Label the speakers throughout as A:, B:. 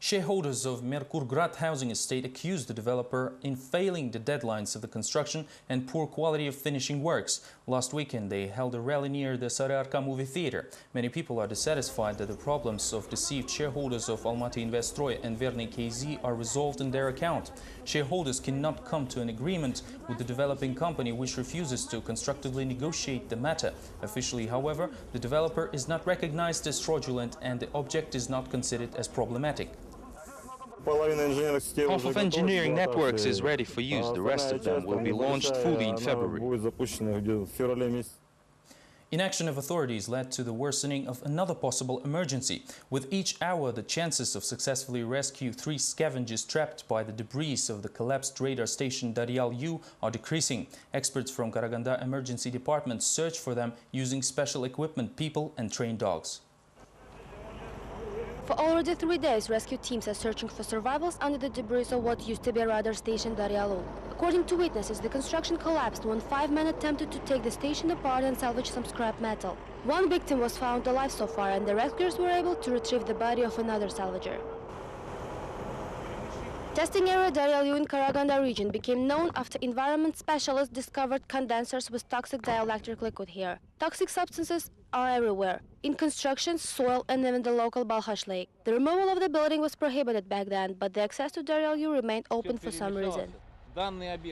A: Shareholders of Merkurgrad housing estate accused the developer in failing the deadlines of the construction and poor quality of finishing works. Last weekend they held a rally near the Sararka movie theater. Many people are dissatisfied that the problems of deceived shareholders of Almaty Investroy and Verny KZ are resolved in their account. Shareholders cannot come to an agreement with the developing company, which refuses to constructively negotiate the matter. Officially, however, the developer is not recognized as fraudulent and the object is not considered as problematic.
B: Half of engineering networks is ready for use. The rest of them will be launched fully in February.
A: Inaction of authorities led to the worsening of another possible emergency. With each hour, the chances of successfully rescue 3 scavengers trapped by the debris of the collapsed radar station Daryal-U are decreasing. Experts from Karaganda Emergency Department search for them using special equipment, people and trained dogs.
C: For already 3 days, rescue teams are searching for survivors under the debris of what used to be radar station Daryal-U. According to witnesses, the construction collapsed when 5 men attempted to take the station apart and salvage some scrap metal. 1 victim was found alive so far, and the rescuers were able to retrieve the body of another salvager. Testing area Daryal-U in Karaganda region became known after environment specialists discovered condensers with toxic dielectric liquid here. Toxic substances are everywhere, in construction, soil and even the local Balkhash lake. The removal of the building was prohibited back then, but the access to Daryal-U remained open for some reason.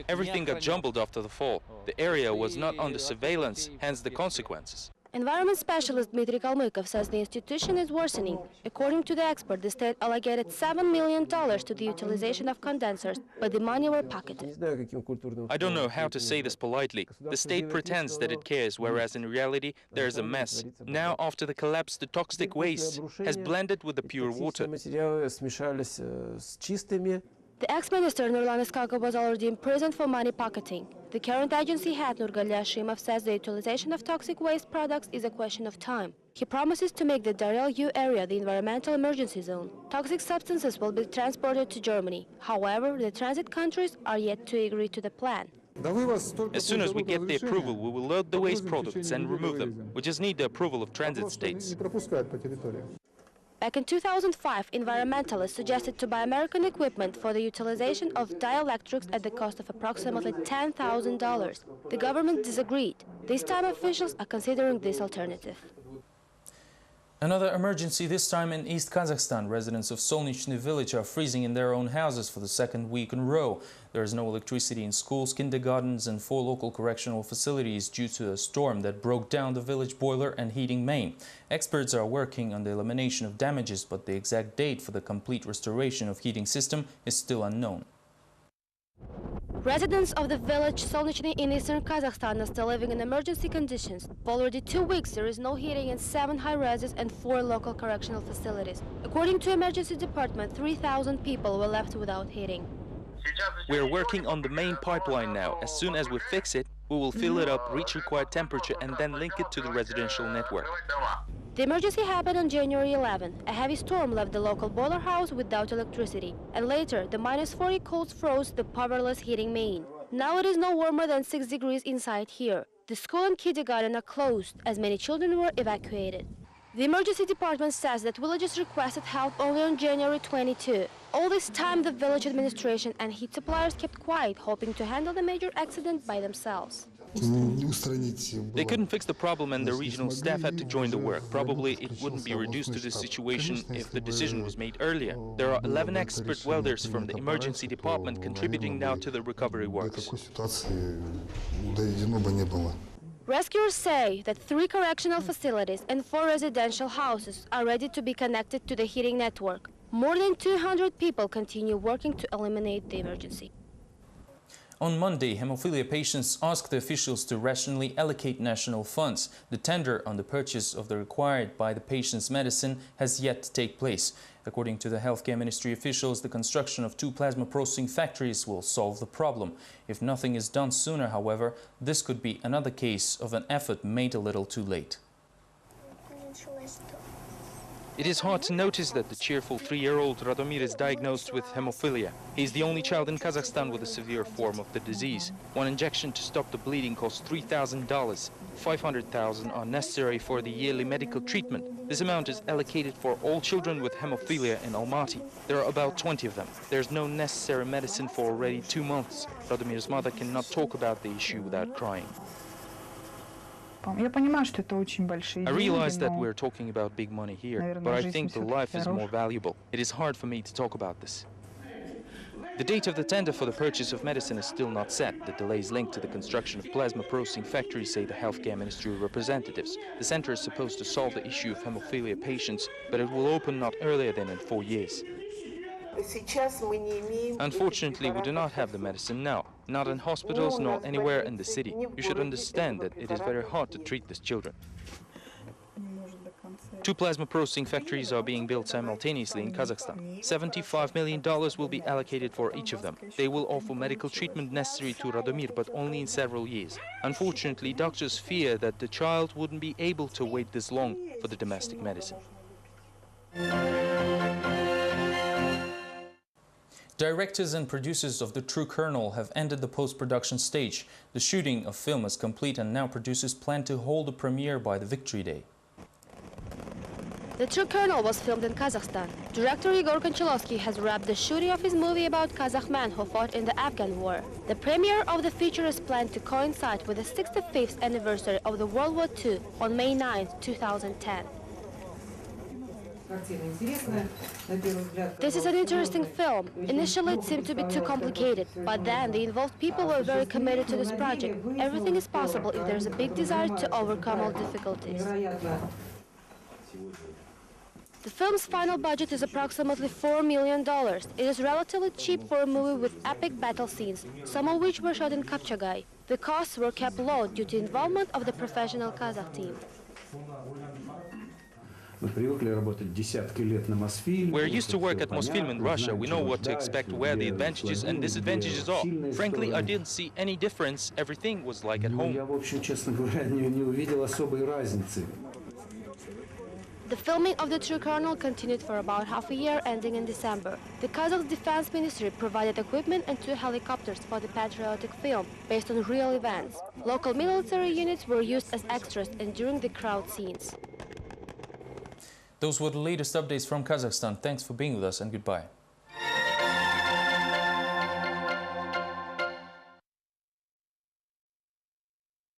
B: Everything got jumbled after the fall. The area was not under surveillance, hence the consequences.
C: Environment specialist Dmitry Kalmykov says the institution is worsening. According to the expert, the state allocated $7 million to the utilization of condensers, but the money were pocketed.
B: I don't know how to say this politely. The state pretends that it cares, whereas in reality there is a mess. Now, after the collapse, the toxic waste has blended with the pure water.
C: The ex-minister Nurlan Iskakov was already imprisoned for money pocketing. The current agency head Nurgali Ashimov says the utilization of toxic waste products is a question of time. He promises to make the Daryal-U area the environmental emergency zone. Toxic substances will be transported to Germany. However, the transit countries are yet to agree to the plan.
B: As soon as we get the approval, we will load the waste products and remove them. We just need the approval of transit states.
C: Back in 2005, environmentalists suggested to buy American equipment for the utilization of dielectrics at the cost of approximately $10,000. The government disagreed. This time officials are considering this alternative.
A: Another emergency, this time in East Kazakhstan. Residents of Solnichny village are freezing in their own houses for the 2nd week in a row. There is no electricity in schools, kindergartens and 4 local correctional facilities due to a storm that broke down the village boiler and heating main. Experts are working on the elimination of damages, but the exact date for the complete restoration of heating system is still unknown.
C: Residents of the village Solnichny in eastern Kazakhstan are still living in emergency conditions. For already 2 weeks, there is no heating in 7 high-rises and 4 local correctional facilities. According to emergency department, 3,000 people were left without heating.
B: We are working on the main pipeline now. As soon as we fix it, we will fill it up, reach required temperature and then link it to the residential network.
C: The emergency happened on January 11. A heavy storm left the local boiler house without electricity, and later the -40 cold froze the powerless heating main. Now it is no warmer than 6 degrees inside here. The school and kindergarten are closed as many children were evacuated. The emergency department says that villagers requested help only on January 22. All this time the village administration and heat suppliers kept quiet, hoping to handle the major accident by themselves.
B: They couldn't fix the problem and the regional staff had to join the work. Probably it wouldn't be reduced to this situation if the decision was made earlier. There are 11 expert welders from the emergency department contributing now to the recovery works.
C: Rescuers say that 3 correctional facilities and 4 residential houses are ready to be connected to the heating network. More than 200 people continue working to eliminate the emergency.
A: On Monday, hemophilia patients asked the officials to rationally allocate national funds. The tender on the purchase of the required by the patient's medicine has yet to take place. According to the Healthcare Ministry officials, the construction of 2 plasma processing factories will solve the problem. If nothing is done sooner, however, this could be another case of an effort made a little too late.
B: It is hard to notice that the cheerful 3-year-old Radomir is diagnosed with hemophilia. He is the only child in Kazakhstan with a severe form of the disease. One injection to stop the bleeding costs $3,000. $500,000 are necessary for the yearly medical treatment. This amount is allocated for all children with hemophilia in Almaty. There are about 20 of them. There's no necessary medicine for already 2 months. Radomir's mother cannot talk about the issue without crying. I realize that we're talking about big money here, but I think the life is more valuable. It is hard for me to talk about this. The date of the tender for the purchase of medicine is still not set. The delays linked to the construction of plasma processing factories, say the Healthcare Ministry representatives. The center is supposed to solve the issue of hemophilia patients, but it will open not earlier than in 4 years. Unfortunately, we do not have the medicine now, not in hospitals nor anywhere in the city. You should understand that it is very hard to treat these children. 2 plasma processing factories are being built simultaneously in Kazakhstan. $75 million will be allocated for each of them. They will offer medical treatment necessary to Radomir, but only in several years. Unfortunately, doctors fear that the child wouldn't be able to wait this long for the domestic medicine.
A: Directors and producers of The True Colonel have ended the post-production stage. The shooting of film is complete and now producers plan to hold a premiere by the Victory Day.
C: The True Colonel was filmed in Kazakhstan. Director Igor Konchalovsky has wrapped the shooting of his movie about Kazakh men who fought in the Afghan War. The premiere of the feature is planned to coincide with the 65th anniversary of the World War II on May 9, 2010. This is an interesting film. Initially it seemed to be too complicated, but then the involved people were very committed to this project. Everything is possible if there's a big desire to overcome all difficulties. The film's final budget is approximately $4 million. It is relatively cheap for a movie with epic battle scenes, some of which were shot in Kapchagai. The costs were kept low due to involvement of the professional Kazakh team.
B: We're used to work at Mosfilm in Russia. We know what to expect, where the advantages and disadvantages are. Frankly, I didn't see any difference. Everything was like at home.
C: The filming of The True Colonel continued for about half a year, ending in December. The Kazakh Defense Ministry provided equipment and 2 helicopters for the patriotic film, based on real events. Local military units were used as extras and during the crowd scenes.
A: Those were the latest updates from Kazakhstan. Thanks for being with us and goodbye.